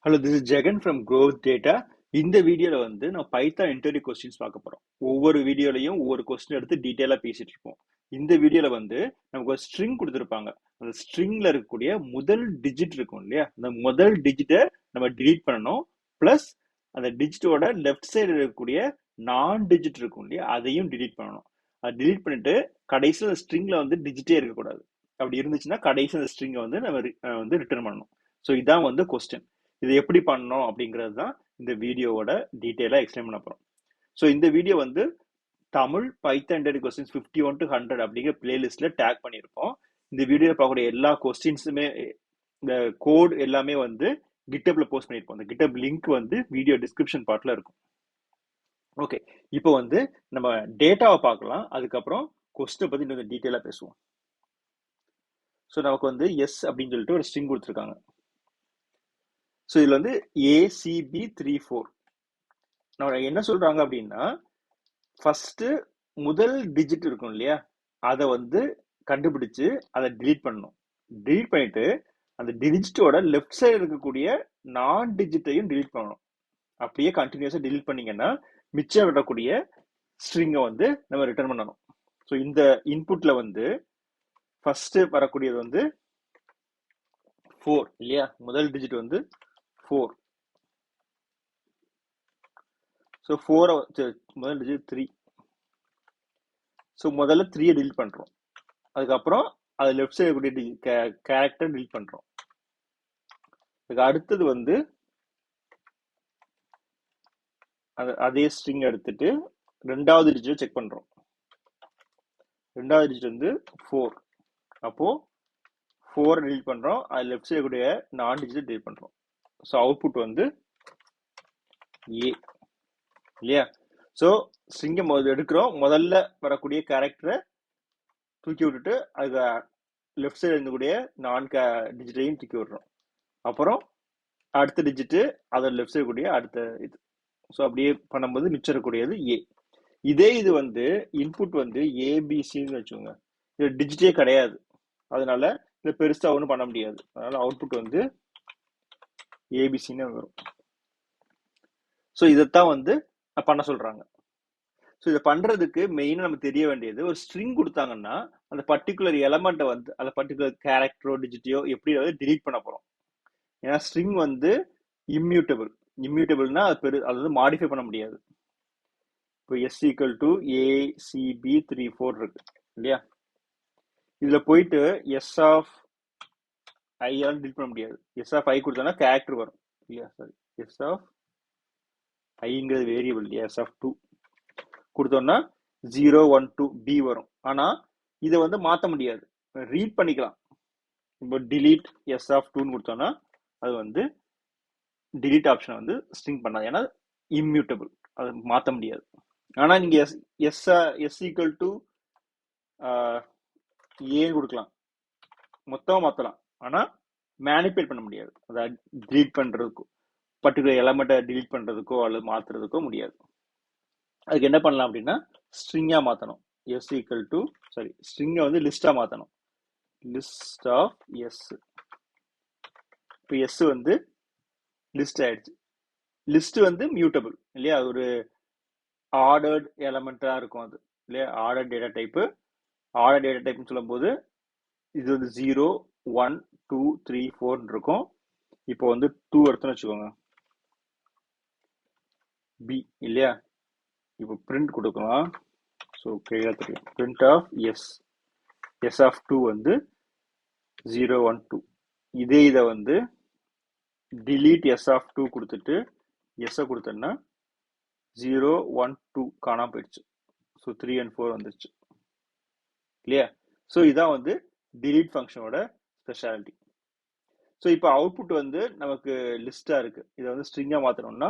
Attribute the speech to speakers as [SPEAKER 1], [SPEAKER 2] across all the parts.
[SPEAKER 1] Hello, this is Jagan from Growth Data. இந்த வீடியோல வந்து நான் பைத்தான் இன்டர்வியூ கொஸ்டின்ஸ் பார்க்க போறோம். ஒவ்வொரு வீடியோலையும் ஒவ்வொரு கொஸ்டின் எடுத்து டீடைலா பேசிட்டு இருப்போம். இந்த வீடியோல வந்து நமக்கு ஒரு ஸ்ட்ரிங் கொடுத்துருப்பாங்க. அந்த ஸ்ட்ரிங்ல இருக்கக்கூடிய முதல் டிஜிட் இருக்கும் இல்லையா, அந்த முதல் டிஜிட்டை நம்ம டிலீட் பண்ணணும். பிளஸ் அந்த டிஜிட்டோட லெஃப்ட் சைடு இருக்கக்கூடிய நான் டிஜிட் இருக்கும் இல்லையா, அதையும் டிலீட் பண்ணணும். அதை டிலீட் பண்ணிட்டு கடைசியில் அந்த ஸ்ட்ரிங்ல வந்து டிஜிட்டே இருக்கக்கூடாது. அப்படி இருந்துச்சுன்னா கடைசி அந்த ஸ்ட்ரிங்கை வந்து நம்ம வந்து ரிட்டர்ன் பண்ணணும். ஸோ இதான் வந்து கொஸ்டின். இது எப்படி பண்ணணும் அப்படிங்கிறது தான் இந்த வீடியோவோட டீட்டெயிலாக எக்ஸ்பிளைன் பண்ண போகிறோம். ஸோ இந்த வீடியோ வந்து Tamil Python interview questions 51 to 100 அப்படிங்கிற பிளேலிஸ்ட்ல டேக் பண்ணியிருப்போம். இந்த வீடியோவில் பார்க்கக்கூடிய எல்லா கொஸ்டின்ஸுமே இந்த கோட் எல்லாமே வந்து கிட்டப்ல போஸ்ட் பண்ணியிருப்போம். இந்த கிட்டப் லிங்க் வந்து வீடியோ டிஸ்கிரிப்ஷன் பார்ட்ல இருக்கும். ஓகே, இப்போ வந்து நம்ம டேட்டாவை பார்க்கலாம். அதுக்கப்புறம் கொஸ்டினை பற்றி இன்னும் டீட்டெயிலாக பேசுவோம். ஸோ நமக்கு வந்து எஸ் அப்படின்னு சொல்லிட்டு ஒரு ஸ்ட்ரிங் கொடுத்துருக்காங்க. ஸோ இதில் வந்து ACB34 நம்ம என்ன சொல்றாங்க அப்படின்னா, ஃபர்ஸ்ட் முதல் டிஜிட் இருக்கும் இல்லையா, அதை வந்து கண்டுபிடிச்சு அதை டிலீட் பண்ணணும். டிலீட் பண்ணிட்டு அந்த டிஜிட்டோட லெஃப்ட் சைடு இருக்கக்கூடிய நான் டிஜிட்டையும் டிலீட் பண்ணணும். அப்படியே கண்டினியூஸா டிலீட் பண்ணீங்கன்னா மிச்சம் விடக்கூடிய ஸ்ட்ரிங்கை வந்து நம்ம ரிட்டர்ன் பண்ணணும். ஸோ இந்த இன்புட்ல வந்து ஃபர்ஸ்ட் வரக்கூடியது வந்து 4 இல்லையா, முதல் டிஜிட் வந்து 4. ஸோ 4 முதல் டிஜிட் 3. ஸோ முதல்ல 3 டிலீட் பண்றோம். அதுக்கப்புறம் அது லெஃப்ட் சைடு கூடிய கேரக்டர் டிலீட் பண்றோம். அதுக்கு அடுத்தது வந்து அதே ஸ்ட்ரிங் எடுத்துட்டு ரெண்டாவது டிஜிட் செக் பண்றோம். ரெண்டாவது டிஜிட் வந்து 4. அப்போ 4 டிலீட் பண்றோம். அது லெஃப்ட் சைடு கூடிய நான் டிஜிட் டிலீட் பண்றோம். ஸோ அவுட்புட் வந்து A இல்லையா. ஸோ ஸ்ட்ரிங்கை எடுக்கிறோம். முதல்ல வரக்கூடிய கேரக்டரை தூக்கி விட்டுட்டு அது லெஃப்ட் சைடு இருக்கக்கூடிய நான் டிஜிட்டையும் தூக்கி விடுறோம். அப்புறம் அடுத்த டிஜிட்டு அதோட லெஃப்ட் சைடு கூடிய அடுத்த இது. ஸோ அப்படியே பண்ணும்போது மிச்சம் இருக்கக்கூடியது A. இதே இது வந்து இன்புட் வந்து ABCன்னு வச்சுக்கோங்க. இது டிஜிட்டே கிடையாது, அதனால இதை பெருசா ஒன்றும் பண்ண முடியாது. அதனால அவுட்புட் வந்து ABCன்னு வரும். ஸோ இதைத்தான் வந்து பண்ண சொல்றாங்க. ஸோ இதை பண்றதுக்கு மெயினாக நம்ம தெரிய வேண்டியது, ஒரு ஸ்ட்ரிங் கொடுத்தாங்கன்னா அந்த பர்டிகுலர் எலமெண்ட்டை வந்து அந்த பர்டிகுலர் கேரக்டரோ டிஜிட்டையோ எப்படி வந்து டிலீட் பண்ண போறோம். ஏன்னா ஸ்ட்ரிங் வந்து இம்மியூட்டபிள். இம்மியூட்டபிள்னா அது வந்து மாடிஃபை பண்ண முடியாது. இப்போ S equal to ACB34 இருக்கு இல்லையா, இதுல போயிட்டு S of I டிலீட் பண்ண முடியாது. S of I கொடுத்தோம்னா கேரக்டர் வரும் இல்லையா, சாரி S of Iங்கிறது வேரியபிள் இல்லையா, S of 2 கொடுத்தோம்னா 0 1 2 B வரும். ஆனா இதை வந்து மாற்ற முடியாது, ரீட் பண்ணிக்கலாம். இப்போ delete S of 2ன்னு கொடுத்தோம்னா அது வந்து delete ஆப்ஷனை வந்து ஸ்ட்ரிங் பண்ணாது, ஏன்னா இம்மியூட்டபிள், அது மாற்ற முடியாது. ஆனா நீங்க S equal to A கொடுக்கலாம், மொத்தமா மாற்றலாம். ஆனா மேனிபுலேட் பண்ண முடியாது, அதை டிலீட் பண்றதுக்கோ பர்டிகுலர் எலமெண்ட்டை டிலீட் பண்றதுக்கோ அல்லது மாத்துறதுக்கோ முடியாது. அதுக்கு என்ன பண்ணலாம் அப்படின்னா ஸ்ட்ரிங்கா மாற்றணும். S equal to ஸ்ட்ரிங்கை வந்து லிஸ்டா மாற்றணும். List of S. இப்போ S வந்து லிஸ்ட் ஆயிடுச்சு. லிஸ்ட் வந்து மியூட்டபிள் இல்லையா, ஒரு ஆர்டர்ட் எலமெண்டா இருக்கும் அது இல்லையா, order data type. Order data டைப்னு சொல்லும் போது இது வந்து 0 1 2 3 4 இருக்கும். இப்போ வந்து 2 எடுத்துன்னு வச்சுக்கோங்க, B இல்லையா. இப்போ பிரிண்ட் கொடுக்கலாம். ஸோ கிளியரா தெரியும், பிரிண்ட் ஆஃப் S of 2 வந்து 0 1 2. இதே இதை வந்து delete S of 2 கொடுத்துட்டு S கொடுத்தோம்னா 0 1 2 காணாம போயிடுச்சு. ஸோ 3 and 4 வந்துருச்சு இல்லையா. ஸோ இதான் வந்து delete ஃபங்க்ஷனோட ஸ்பெஷாலிட்டி. ஸோ இப்போ அவுட்புட் வந்து நமக்கு லிஸ்டா இருக்கு. இதை வந்து ஸ்ட்ரிங்கா மாத்தணும்னா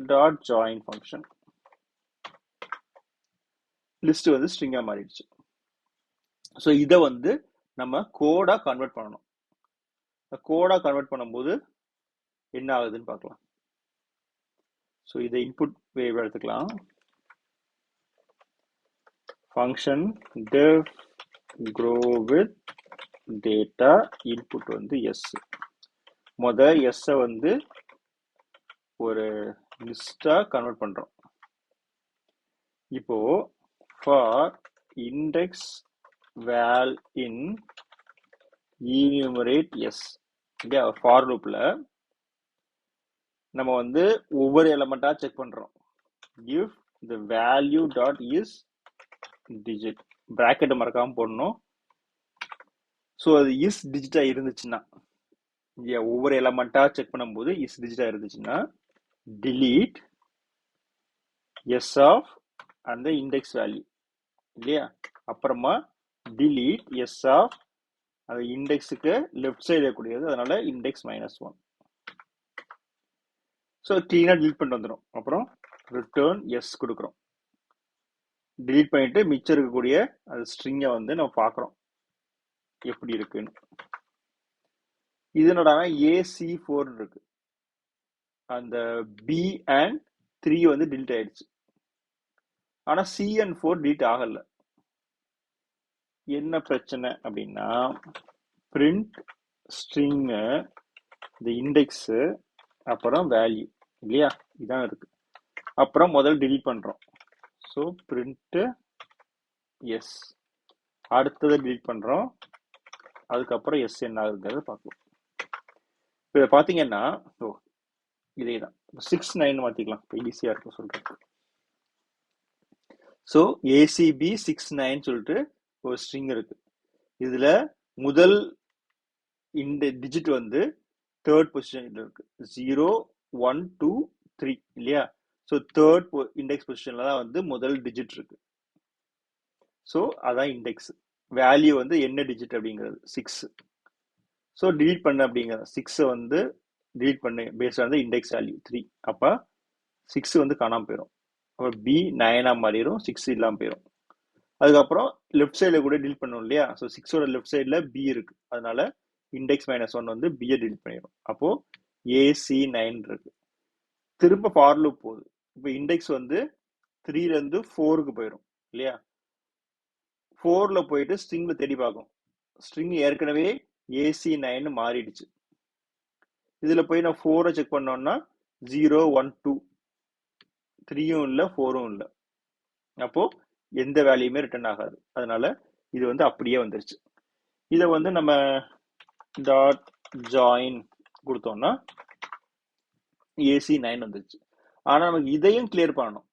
[SPEAKER 1] டாட் ஜாயின் ஃபங்க்ஷன், லிஸ்ட் வந்து ஸ்ட்ரிங்கா மாறிடுச்சு. ஸோ இதை வந்து நம்ம கோடா கன்வெர்ட் பண்ணணும். கோடா கன்வெர்ட் பண்ணும்போது என்ன ஆகுதுன்னு பார்க்கலாம். ஸோ இதை இன்புட் வேவ் எடுத்துக்கலாம். Function def grow with data, input வந்து S. முத எஸ் வந்து ஒரு லிஸ்டா கன்வெர்ட் பண்றோம். இப்போ for index val in enumerate S இல்லையா, ஃபார் லூப்ல நம்ம வந்து ஒவ்வொரு எலமெண்டா செக் பண்றோம். if the value dot is digit bracket மறக்காம போடணும். ஸோ அது இஸ் டிஜிட்டா இருந்துச்சுன்னா, ஒவ்வொரு எலமெண்டா செக் பண்ணும்போது இஸ் டிஜிட்டா இருந்துச்சுன்னா delete எஸ் ஆஃப் அந்த இண்டெக்ஸ் வேல்யூ இல்லையா, அப்புறமா delete எஸ் ஆஃப் அந்த இண்டெக்ஸுக்கு லெஃப்ட் சைடு இருக்கக்கூடியது, அதனால இண்டெக்ஸ் -1. ஸோ கிளீனா delete பண்ணிட்டு வந்துடும். அப்புறம் ரிட்டர்ன் எஸ் கொடுக்குறோம். delete பண்ணிட்டு மிச்சம் இருக்கக்கூடிய அந்த ஸ்ட்ரிங்கை வந்து நம்ம பார்க்குறோம் எப்படி இருக்குன்னு. இதனோட AC4 இருக்கு, அந்த B and 3 வந்து delete ஆயிடுச்சு. ஆனா C and 4 delete ஆகல. என்ன பிரச்சனை அப்படின்னா print string the index அப்புறம் வேல்யூ இல்லையா, இதான் இருக்கு. அப்புறம் முதல்ல delete பண்றோம். ஸோ print எஸ், அடுத்தது delete பண்றோம், அதுக்கப்புறம் எஸ் என்ன ஆகுதுங்கிறத பார்க்கலாம். இப்போ பார்த்தீங்கன்னா இதே தான் 6 9 மாத்திக்கலாம், இப்போ ஈஸியா இருக்கும் சொல்றேன். ஸோ ACB 6 9 சொல்லிட்டு ஒரு ஸ்ட்ரிங் இருக்கு. இதுல முதல் இந்த டிஜிட் வந்து தேர்ட் பொசிஷன்ல இருக்கு, 0 1 2 3 இல்லையா. ஸோ தேர்ட் இண்டெக்ஸ் பொசிஷன்ல தான் வந்து முதல் டிஜிட் இருக்கு. ஸோ அதான் இண்டெக்ஸ் வேல்யூ வந்து என்ன டிஜிட் அப்படிங்கிறது 6. ஸோ delete பண்ண அப்படிங்கிற 6 வந்து delete பண்ணு பேஸ்ட் ஆன் இண்டெக்ஸ் வேல்யூ 3. அப்ப 6 வந்து காணாம போயிடும். அப்புறம் B 9 மாறிடும், 6 இல்லாம போயிடும். அதுக்கப்புறம் லெஃப்ட் சைடில் கூட delete பண்ணணும் இல்லையா. ஸோ 6ஓட லெஃப்ட் சைடில் B இருக்கு, அதனால இண்டெக்ஸ் -1 வந்து B delete பண்ணிடும். அப்போ AC9 இருக்கு. திரும்ப ஃபார் லூப் போகுது. இப்போ இண்டெக்ஸ் வந்து 3ல இருந்து 4க்கு போயிடும் இல்லையா. 4ல போயிட்டு ஸ்ட்ரிங்ல தேடி பார்க்கும். ஸ்ட்ரிங் ஏற்கனவே AC9 மாறிடுச்சு. இதுல போய் நான் 4 செக் பண்ணோம்னா 0 1 2 3யும் இல்லை 4ம் இல்லை. அப்போ எந்த வேல்யூமே ரிட்டர்ன் ஆகாது. அதனால இது வந்து அப்படியே வந்துருச்சு. இதை வந்து நம்ம டாட் ஜாயின் கொடுத்தோம்னா AC9 வந்துருச்சு. ஆனா நமக்கு இதையும் கிளியர் பண்ணணும்.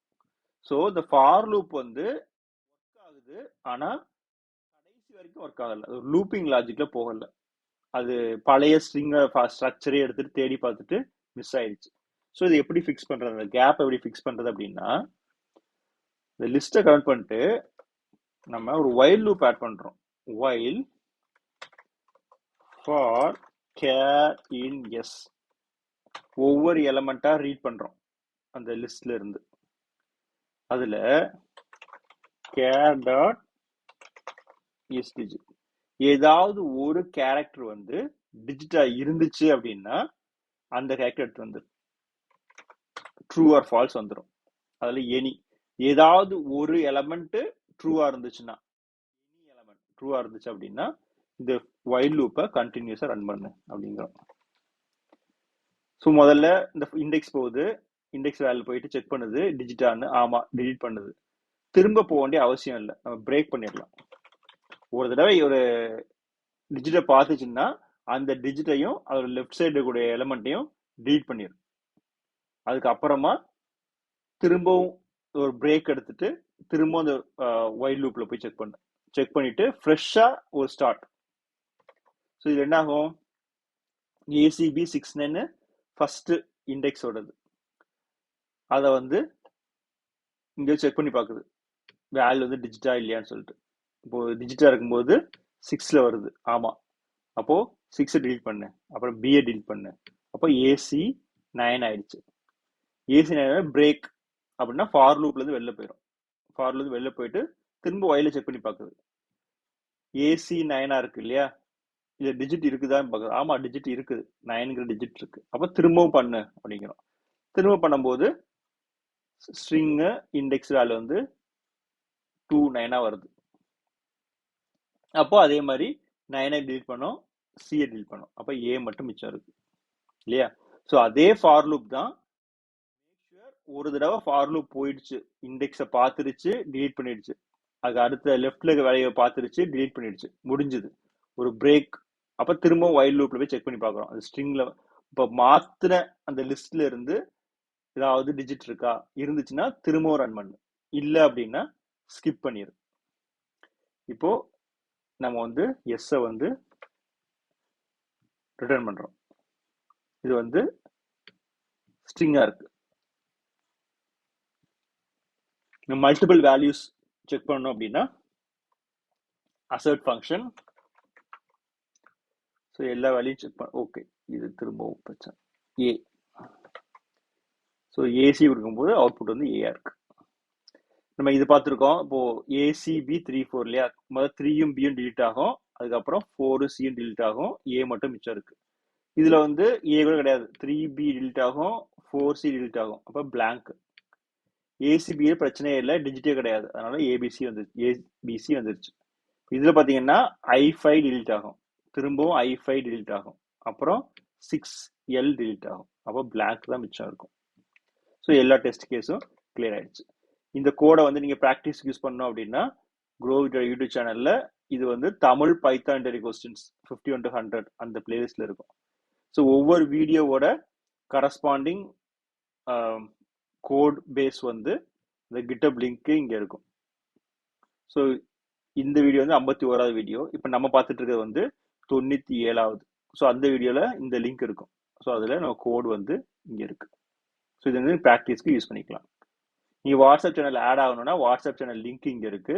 [SPEAKER 1] ஸோ இந்த ஃபார் லூப் வந்து ஒர்க் ஆகுது, ஆனா கடைசி வரைக்கும் ஒர்க் ஆகல, அது லூப்பிங் லாஜிக்ல போகல. அது பழைய ஸ்ட்ரக்சரே எடுத்துட்டு தேடி பார்த்துட்டு மிஸ் ஆயிடுச்சு. ஸோ இது எப்படி ஃபிக்ஸ் பண்றது, அந்த கேப் எப்படி ஃபிக்ஸ் பண்றது அப்படின்னா, இந்த லிஸ்ட்டை கவுண்ட் பண்ணிட்டு நம்ம ஒரு while loop ஆட் பண்றோம். while for char in s, ஒவ்வொரு எலமெண்டா ரீட் பண்றோம் அந்த லிஸ்ட்ல இருந்து. அதுல char டாட் is digit, ஏதாவது ஒரு கேரக்டர் வந்து டிஜிட்டா இருந்துச்சு அப்படின்னா அந்த கேரக்டர் எடுத்து வந்துடும், ட்ரூ ஆர் ஃபால்ஸ் வந்துடும். அதுல எனி ஏதாவது ஒரு எலமெண்ட் ட்ரூவா இருந்துச்சுன்னா, எனி எலமெண்ட் ட்ரூவா இருந்துச்சு அப்படின்னா இந்த while லூப்பை கண்டினியூஸா ரன் பண்ணு அப்படிங்கிறோம். ஸோ முதல்ல இந்த இண்டெக்ஸ் போகுது, இண்டெக்ஸ் வேல்யூ போயிட்டு செக் பண்ணுது டிஜிட்டான்னு, ஆமா delete பண்ணுது. திரும்ப போக வேண்டிய அவசியம் இல்லை, நம்ம பிரேக் பண்ணிடலாம். ஒரு தடவை ஒரு டிஜிட்டை பார்த்துச்சுன்னா அந்த டிஜிட்டையும் அதோட லெஃப்ட் சைடு கூடிய எலமெண்ட்டையும் delete பண்ணிடும். அதுக்கப்புறமா திரும்பவும் ஒரு பிரேக் எடுத்துட்டு திரும்ப அந்த while லூப்ல போய் செக் பண்ணிட்டு ஃப்ரெஷ்ஷா ஒரு ஸ்டார்ட். ஸோ இது என்ன ஆகும், ACB 6 9 ஃபர்ஸ்ட் இண்டெக்ஸோடது, அதை வந்து இங்க செக் பண்ணி பார்க்குது வேல்யூ வந்து டிஜிட்டா இல்லையான்னு சொல்லிட்டு. இப்போ டிஜிட்டா இருக்கும்போது 6ல வருது, ஆமா. அப்போ 6 delete பண்ணு, அப்புறம் B delete பண்ணு, அப்போ AC9 ஆயிடுச்சு. AC9 பிரேக் அப்படின்னா ஃபார் லூப்ல இருந்து வெளில போயிடும். ஃபார்ல இருந்து வெளில போயிட்டு திரும்ப while செக் பண்ணி பார்க்குது, AC9 இருக்கு இல்லையா, இது டிஜிட் இருக்குதான்னு பார்க்குது, ஆமா டிஜிட் இருக்குது, 9ங்கிற டிஜிட் இருக்கு. அப்போ திரும்பவும் பண்ணு அப்படிங்கிறோம். திரும்ப பண்ணும்போது ஸ்ட்ரிங் இண்டெக்ஸ் வேல்யூ வந்து 2 9 வருது. அப்போ அதே மாதிரி 9 delete பண்ணோம், C delete பண்ணோம், அப்போ A மட்டும் மிச்சம் இருக்கு. இல்லையா? ஸோ அதே ஃபார் லூப் தான். ஒரு தடவை ஃபார் லூப் போயிடுச்சு, இண்டெக்ஸை பார்த்துருச்சு, டிலீட் பண்ணிடுச்சு, அதுக்கு அடுத்த லெஃப்ட்ல வேலையை பார்த்துருச்சு, டிலீட் பண்ணிடுச்சு, முடிஞ்சுது. ஒரு பிரேக். அப்ப திரும்ப வைல் லூப்ல போய் செக் பண்ணி பார்க்குறோம். அந்த ஸ்ட்ரிங்ல இப்போ மாத்தின அந்த லிஸ்ட்ல இருந்து ஏதாவது டிஜிட் இருக்கா, இருந்துச்சுன்னா திரும்பவும் ரன் பண்ணு, இல்லை அப்படின்னா ஸ்கிப் பண்ணிடு. இப்போ நம்ம வந்து எஸ்ஸை வந்து ரிட்டர்ன் பண்றோம். இது வந்து ஸ்ட்ரிங்கா இருக்கு. மல்டிபிள் வேல்யூஸ் செக் பண்ணணும் அப்படின்னா அசர்ட் ஃபங்க்ஷன். ஸோ எல்லா வேல்யூயும் செக் பண்ண. ஓகே, இது திரும்பவும் பிரச்சனை ஏ. ஸோ ஏசி இருக்கும்போது அவுட்புட் வந்து ஏஆ இருக்கு. நம்ம இது பார்த்துருக்கோம். இப்போ ஏசிபி 3 4 இல்லையா? முதல்ல 3யும் பியும் டிலீட் ஆகும், அதுக்கப்புறம் 4 சியும் டிலீட் ஆகும், ஏ மட்டும் மிச்சம் இருக்கு. இதுல வந்து ஏ கூட கிடையாது, 3B டிலீட் ஆகும், 4C டிலீட் ஆகும், அப்ப பிளாங்க். ஏசிபி பிரச்சனையே இல்லை, டிஜிட்டே கிடையாது, அதனால ஏபிசி வந்துருச்சு. இதுல பாத்தீங்கன்னா I5 டிலீட் ஆகும், திரும்பவும் I5 டிலீட் ஆகும், அப்புறம் 6L டிலீட் ஆகும், அப்போ பிளாங்க் தான் மிச்சம் இருக்கும். ஸோ எல்லா டெஸ்ட் கேஸும் கிளியர் ஆயிடுச்சு. இந்த கோடை வந்து நீங்க ப்ராக்டிஸ் யூஸ் பண்ணோம் அப்படின்னா க்ரோ வித் யூடியூப் சேனல்ல இது வந்து Tamil Python interview questions 51 to 100 அந்த பிளேலிஸ்ட்ல இருக்கும். ஸோ ஒவ்வொரு வீடியோவோட கரஸ்பாண்டிங் கோட் பேஸ் வந்து இந்த கிட்டப் லிங்க் இங்க இருக்கும். ஸோ இந்த வீடியோ வந்து 51வது வீடியோ. இப்போ நம்ம பார்த்துட்டு இருக்கிறது வந்து 97வது. ஸோ அந்த வீடியோல இந்த லிங்க் இருக்கும். ஸோ அதுல நம்ம கோட் வந்து இங்க இருக்கு. ஸோ இது வந்து ப்ராக்டிஸ்க்கு யூஸ் பண்ணிக்கலாம். நீங்கள் வாட்ஸ்அப் சேனல் ஆட் ஆகணும்னா வாட்ஸ்அப் சேனல் லிங்க் இங்கே இருக்கு,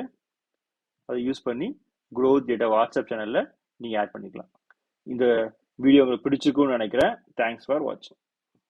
[SPEAKER 1] அதை யூஸ் பண்ணி க்ரோத் டேட்டா வாட்ஸ்அப் சேனலில் நீங்கள் ஆட் பண்ணிக்கலாம். இந்த வீடியோ உங்களுக்கு பிடிச்சிருக்கும்னு நினைக்கிறேன். தேங்க்ஸ் ஃபார் வாட்சிங்.